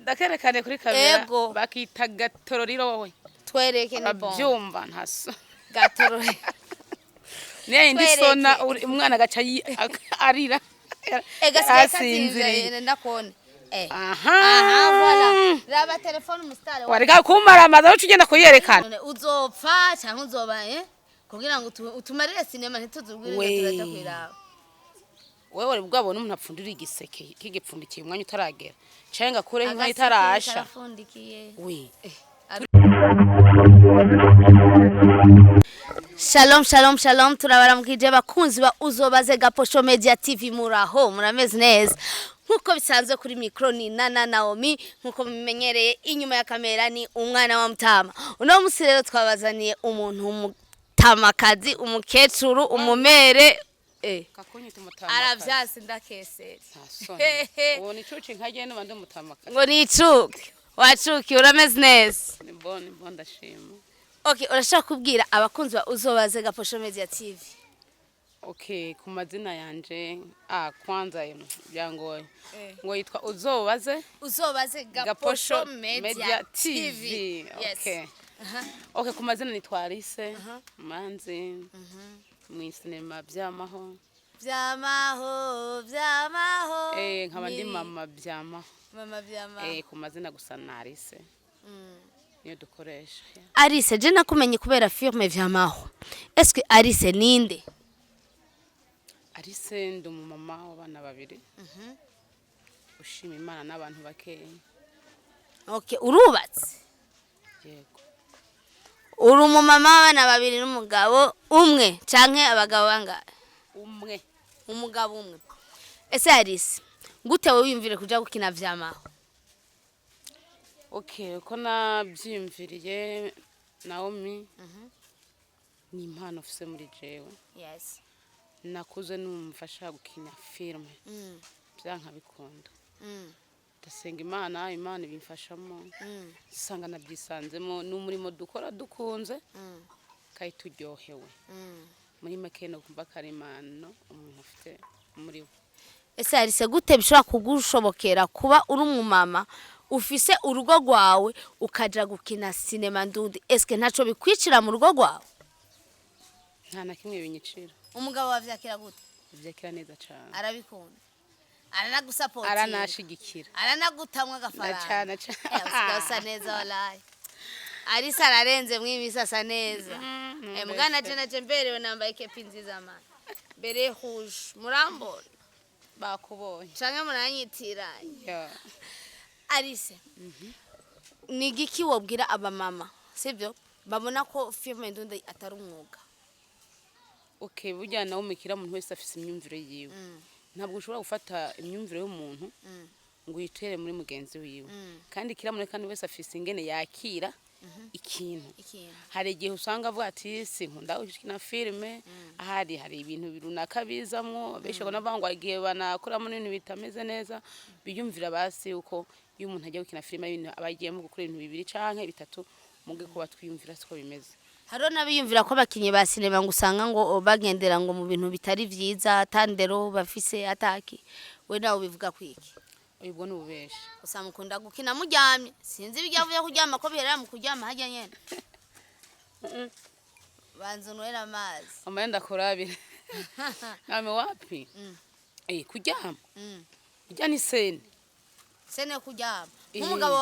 ndakerekane kuri kamera Ego. bakita gatororiro wowe twereke ni bon abyumva ntaso gatorori niyo indi sona umwana agaca arira Gasinziriye ndakone aha voilà raba telefone mustari wareka kumara amaza ucu ugenda kuyerekana uzopfa cyangwa uzoba kugira ngo utumarire sinema ntituzubwire turaza kwiraba wewe wari bwabona umuntu apfundira igiseke kigipfundikiye umwanya utaragera cenga kure inka itarasha we Shalom shalom shalom turabaramukije bakunzi ba Uzobaze Gaposho Media TV muraho murameze neza nkuko bisanzwe kuri micro ni Nana Naomi nkuko mumenyereye inyuma ya kamera ni umwana wa Mutama uno musi rero twabazaniye umuntu umutamakazi umukecuru umumere kakonye tumutama aravyase ndakeseri uwo ni cuci nkagene bande mutamakazi ngo ni icuki wacuki urameze neza ni bon ndashima. Okay, urashaka kubwira abakunzi ba Uzobaze Gaposho Media TV. Okay, ku mazina yanje kwanza byangoye. Ngo yitwa Uzobaze Gaposho Media TV. Okay. Okay, ku mazina nitwa Alice Manzi. Mu sinema byamaho. Nkaba ndi mama byamaho. Ku mazina gusa na Alice. Niyo dukoresha. Alice je nakumenye kubera firme vyamaho. Est-ce que Alice ninde? Alice ndi umumama w'abana babiri. Ushima Imana n'abantu bakeye. Okay, urubatse? Yego. Uri umumama w'abana babiri n'umugabo umwe canke abagabo bangahe? Umwe. Umugabo umwe. Ese Alice, gute wewe wimvire kuja gukina vyamaho? Okay, uko nabyimviriye Naomi. Ni impano ufise muri jewe. Yes. Nakuze numfasha gukina filme. Byanka bikunda. Ndasenga Imana ibimfashamo. Sanga nabyisanzemo n'umurimo dukora dukunze. Kai turyohewe. Muri make no kumva karimano umuntu afite muri we. Ese Alice gute bishobora kugushobokera kuba uri umumama ufise urugo rwawe ukaja gukina sinema ndundi eske ntaco bikwicira mu rugo rwawe? Nta na kimwe binyicira. Umugabo wavyakira gute? Vyakira neza cyane. Arabikunda. Aranagusupport. Aranashigikira. Aranagutamwa gafaranga. Cyane. Usigasa neza wallahi. Alice ararenze mwibisasa neza. Mugana je mberewe nambaye kepi nziza man. Bere rouge murambona. Bakubonye. Canke muranyitiranye. Yeah. Alice. Ni giki wobwira abamama, sivyo? Babona ko filme ndundi atari umwuga. Okay, burya nawo mukira umuntu wese afise imyumvire yiwe. Ntabwo ushobora gufata imyumvire y'umuntu ngo yitere muri mugenzi wiwe. Kandi kiramure kandi wese afise ingene yakira ikintu. Hari igihe usanga avuga ati sinkunda gukina filme, hari ibintu birunaka bizamwo, besho nabangwa igihe banakoramo n'ibintu bitameze neza, biyumvira basi uko iyo umuntu ajya gukina filme ibintu abagiyemo gukora ibintu bibiri canke bitatu muge ko batwiyumvira siko bimeze. Haro nabiyumvira ko bakinye ba sinema ngo usanga ngo bagendera ngo mu bintu bitari vyiza tandero bafise ataki. We nawe bivuga kwiki? Ubwo n'ububesha. Usamukunda gukina muryamye. Sinzi ibyavuye kuryama ko biherera mu kuryama hajya nyene. Banzo nwera amazi. Amanda korabire. Name wapi? Kuryama. Ijya ni sene. Sene kuryama. Umugabo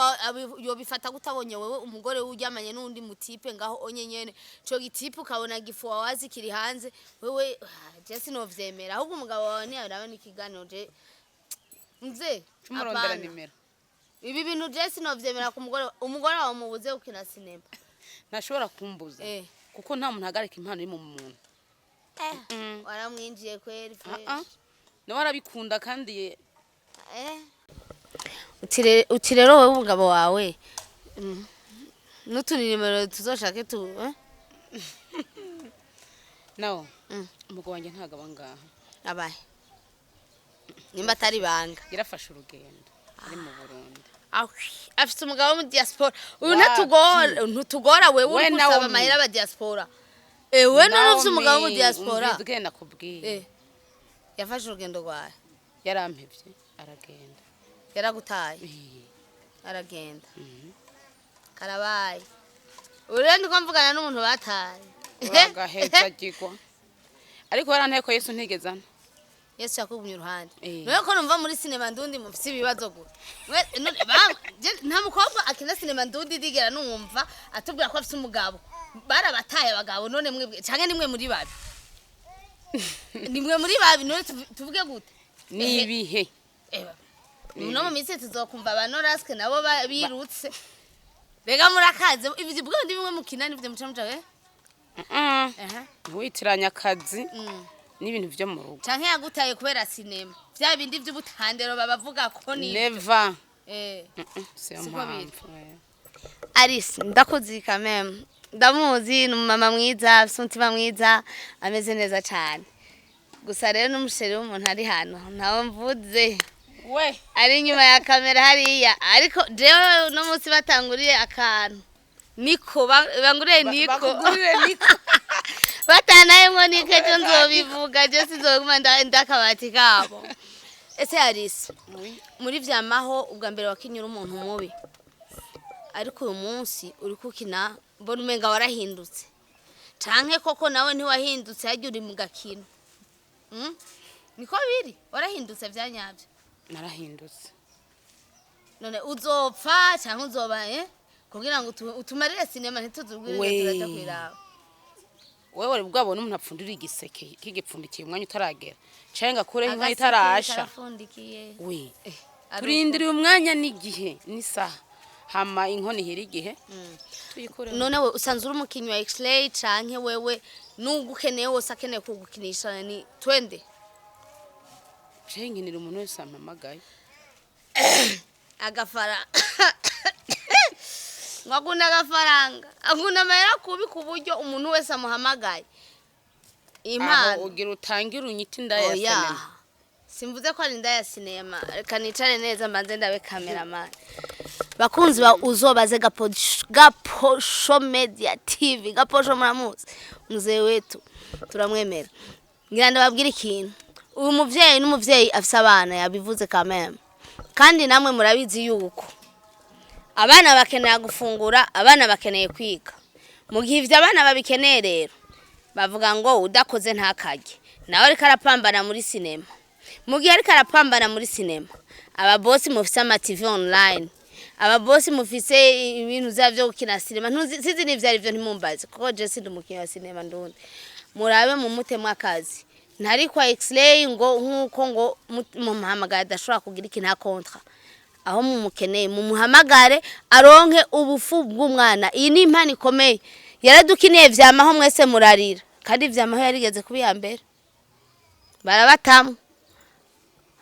yobifata gutabonye wewe umugore uryamanye n'undi mutipe ngaho onyenyene cyo gitipe ukabona gifuwa wazi kiri hanze wewe je sinovyemera ahubwo umugabo wawe ni arabana ikiganiro je mze cumurondera nimero ibi bintu je sinovyemera ku umugore wawe mubuze ukina sinema ntashobora kumbuza kuko nta muntu agarika impano iri mu muntu waramwinjiye kweri no warabikunda kandi utirero wowe umugabo wawe n'utuni nimero tuzoshake tu no umugabo wanjye ntagaba ngaho abaye nimba atari banga yarafashe urugendo ari mu Burundi afite umugabo mu diaspora uyu ntutugora wewe uri gusaba amahera aba diaspora we none ufite umugabo mu diaspora ugenda kubwiye yafashe urugendo rwawe yarampevye aragenda yaragutaye aragenda karabaye uriya ndiko mvugana n'umuntu bataye bagaheza gigwa ariko baranteye ko Yesu ntigezana Yesu yakugumye uruhande rero ko numva muri sinema ndundi mufite ibibazo gute nta mukobwa akina sinema ndundi digera numva atubwira ko afite umugabo barabataye abagabo none mwebwe canke nimwe muri babi nimwe muri babi none tuvuge gute nibihe no mu minsi tuzokumva abanoraske nabo birutse bega murakaze ivyo bwo ndi bimwe mukina n'ivyo mucamuca witiranya akazi n'ibintu byo mu rugo canke yagutaye kubera sinema vya bindi vy'ubutandero babavuga ko ni never Alice ndakuzika meme ndamuzi n'umama mwiza suntima mwiza ameze neza cyane gusa rero n'umusheri w'umuntu ari hano ntawe mvuze we ari nyuma ya kamera hariya ariko jewe no munsi batanguriye akantu niko banguriye niko batanayemwo niko cyo nzobivuga je sizoguma ndakabati kabo ese Alice muri vyamaho ubwa mbere wakinyura umuntu mubi ariko uyu munsi uri kukina mbona umenga warahindutse canke koko nawe ntiwahindutse yagiye uri mu gakino niko biri warahindutse vyanyavyo narahindutse none uzopfa canke uzoba kugira ngo utumarire sinema ntituzubwire turaja kwiraba wewe bwabona umuntu apfundura igiseke kigipfundikiye umwanya utaragera cenga kure inka itarasha we turindiriye umwanya n'igihe n'isaha hama inkoni hiri igihe tuyikore none we usanzwe uri umukinyi wa X-Ray canke wewe nugukeneye wose akeneye kugukinisha ni twende cenginira umuntu wese amamagaye agafara ngakunda agafaranga akunda amahera kubi ku buryo umuntu wese amuhamagaye impano ugira utangira unyita indaya sinema simvuze ko ari indaya sinema reka nicare neza mbanze ndabe cameraman bakunzi ba uzobaze Gaposho Media TV Gaposho muramuzi muzee wetu turamwemera ngira ndababwira ikintu uyu muvyeyi n'umuvyeyi afise abana yabivuze kameme kandi namwe murabizi yuko abana bakeneye gufungura abana bakeneye kwiga mu gihe ivyo abana babikeneye rero bavuga ngo udakoze ntakarye nawe ariko arapambana muri sinema mu gihe ariko arapambana muri sinema ababosi mufise ama TV online ababosi mufise ibintu zavyo gukina sinema ntuzizi n'ivyari vyo ntimumbaze kuko je sindi umukinyi wa sinema ndundi murabe mu mutemwa akazi ntari kwa X-Ray ngo nkuko ngo muhamagara adashobora kugira ikintu kontra aho mumukeneye mumuhamagare aronke ubufu bw'umwana iyi ni impano ikomeye yaradukineye vyamaho mwese murarira kandi vyamaho yarigeze kubiya mbere barabatamu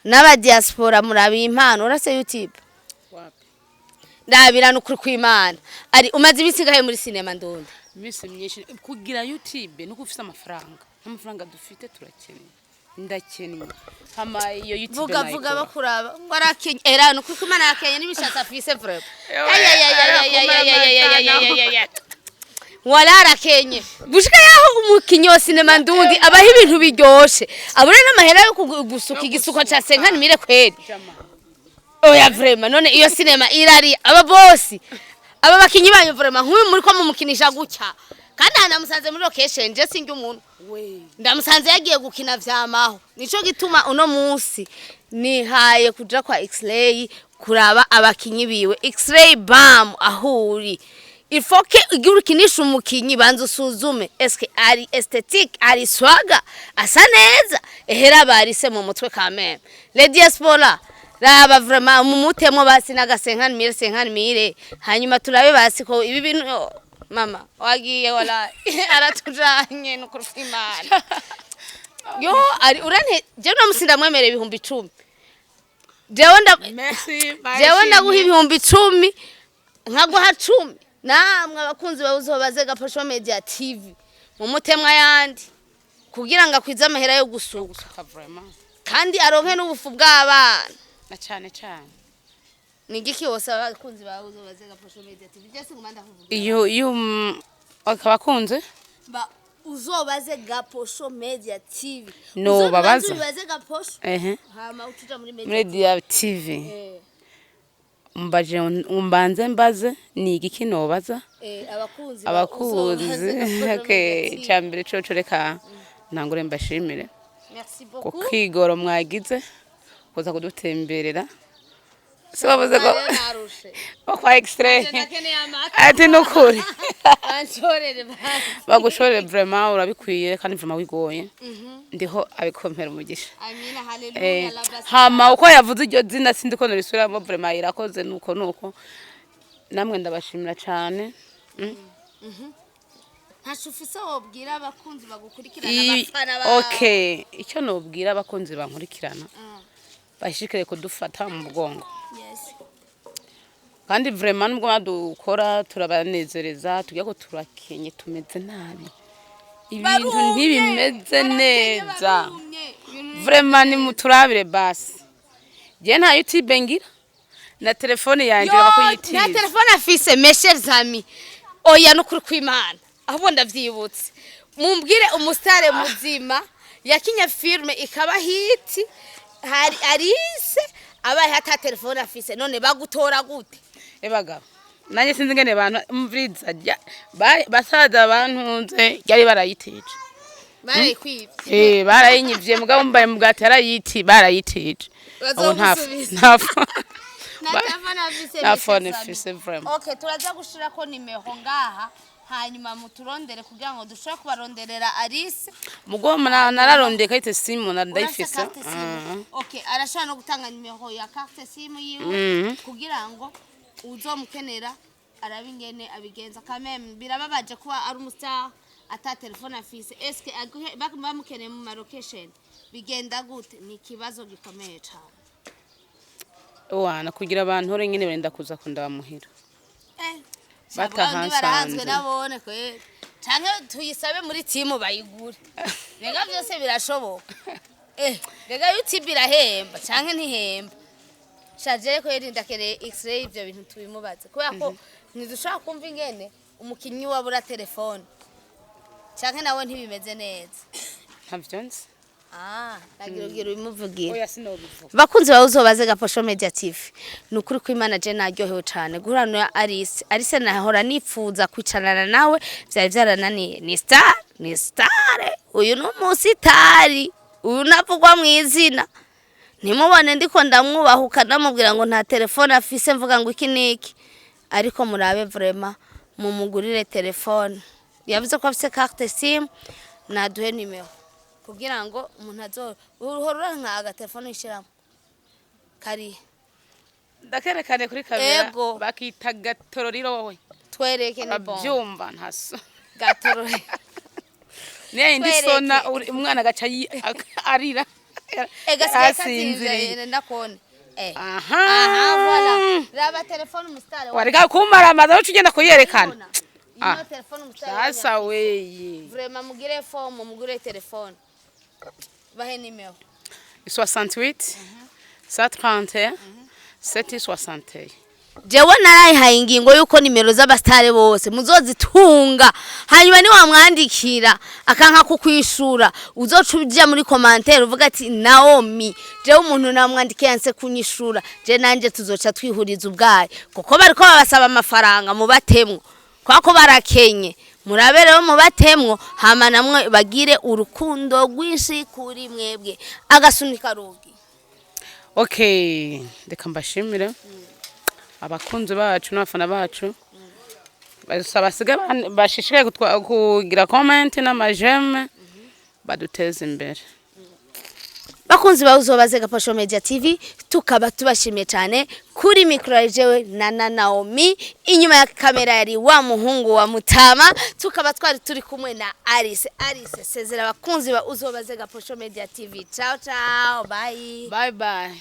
n'aba diaspora murabi impano urase YouTube ndabirana ukuri kw'Imana ari umaze ibisigaye muri sinema ndonde imisi myinshi kugira YouTube no kufisa amafaranga dufite turakeneye ndakennye hama iyo YouTube vuga bakuraba ngo arakenye era no kuri kw'Imana yakenye n'ibishatsi afise vraiment wala arakenye gushika yaho umukinyi wa sinema ndundi abaho ibintu biryoshe abure n'amahera yo gusuka igisuko ca senkani mire kweri oya vraiment none iyo sinema irari aba bosi aba bakinyi banyu vraiment nk'uyu muri ko mumukinisha gutya kandi anamusanze muri location je singi umuntu ndamusanze yagiye gukina vyamaho nico gituma uno munsi nihaye kuja kwa X-Ray kuraba abakinyi biwe X-Ray bam ahuri ifoke igirukinisha umukinyi banza usuzume eske ari esthétique ari swaga asa neza ehera barise mu mutwe kameme le diaspora raba vraiment mumutemo basi nagasenkani mire hanyuma turabe basi ko ibi bintu mama wagiye wala aratujanye no kurufimana yo ari urane je no musinda mwemere ibihumbi 10 jewe ndaguha ibihumbi 10 nkaguha 10 namwe abakunzi babuzobaze Gaposho Media TV mumutemwa yandi kugira ngo akwiza amahera yo gusuka vraiment kandi aronke n'ubufu bw'abana na cyane nigiki wose abakunzi babuzobaze Gaposho Media TV je singumanda kuvuga iyo akabakunze ba uzobaze Gaposho Media TV no babaza uzobaze Gaposho hama utuja muri Media TV umbanze mbaze ni igiki nobaza abakunzi okay cyambere coco reka ntangure mbashimire ko kwigoro mwagize kuza kudutemberera so bavuze ko kwa extrait ati nukuri bagushorere vraiment urabikwiye kandi vraiment wigoye ndiho abikompera umugisha amina haleluya hama uko yavuze iryo zina sindiko norisubiramo vraiment irakoze nuko namwe ndabashimira cyane ntashufise wobwira abakunzi bagukurikirana abafana ba okay icyo nobwira abakunzi bankurikirana bashikire kudufata mu mugongo kandi vraiment nubwo badukora turabanezereza tugiye ko turakenye tumeze nabi ibintu ntibimeze neza vraiment ni muturabire basi je nta YouTube ngira na telefone yanje bakuyitiza na telefone afise meshers ami oya nukuri kwimana ahubwo ndavyibutse mumbwire umustare muzima yakinya filme ikaba hiti hari arise abaye hata telefone afise none bagutora gute ebagabo nanye sinzi ngene bantu mviriza basaza bantunze yari barayitije barayikwivye barayinyivye mugabo mbaye mugati arayiti barayitije ubu ntafo nafone afise vraiment okay turaza gushira ko nimero ngaha hanyuma muturondere kugira ngo dushobore kubaronderera Alice mugoma nararondeka ite simu ndayifise okay arashaka no gutanga nimero ya carte simu yiwe kugira ngo uzomukenera arabingene abigenza kameme birababaje kuba ari umustar ata telefone afise eske bamukeneye mu location bigenda gute ni kibazo gikomeye cyane wana kugira abantu hore nyine benda kuza kundabamuhira batahansanze nabone kwe canke tuyisabe muri timu bayigure rega byose birashoboka rega YouTube irahemba canke ntihemba shaje ko yerinda kere x-ray ibyo bintu tubimubaze kubera ko ntidushaka kumva ingene umukinyi wabura telefone canke nawe ntibimeze neza ntavyonse nagirogiro bimuvugira oya sinobivuga bakunzi bawuzobaze Gaposho Media TV nukuri ko Imana je naryohewe cyane guhurana ya Alice nahora nipfuza kwicarana nawe byari byarananiye ni star uyu no musitari uyu navugwa mu izina nimubone ndiko ndamwubahuka namubwira ngo nta telefone afise mvuga ngo iki niki ariko murabe vraiment mumugurire telefone yavuze ko afise carte SIM naduhe nimero kugira ngo umuntu azo uhorura nka telefone ishiramo kari ndakerekane kuri kamera bakita gatororiro wowe twereke ni bon abyumva ntaso gatororiro ndi sona umwana gaca arira gasinzire ndakone voilà raba telefone mustare wareka kumara amaza ucugenda kuyerekana telefone mustare sasa weye vraiment mugire forme mugure telefone bahe nimero 68 731 760 jewe narayihaye ingingo yuko nimero z'abastare bose muzozitunga hanyuma ni wamwandikira akanka kukwishura uzocuja muri commentaire uvuga ati Naomi jewe umuntu namwandikiye yanse kunyishura je nanje tuzoca twihuriza ubwaye kuko bariko babasaba amafaranga mu batemwo kwako barakenye murabereho mu batemwo hama namwe bagire urukundo rwinshi kuri mwebwe agasunika rugi okay ndeka mbashimire abakunzi bacu n'abafana bacu basabasiga bashishikaye kugira comment n'amajeme baduteze imbere bakunzi bawuzobaze Gaposho Media TV tukaba tubashimiye cyane kuri micro jewe na Naomi inyuma ya kamera yari wa muhungu wa Mutama tukaba twari turi kumwe na Alice sezera abakunzi bawuzobaze Gaposho Media TV ciao ciao bye bye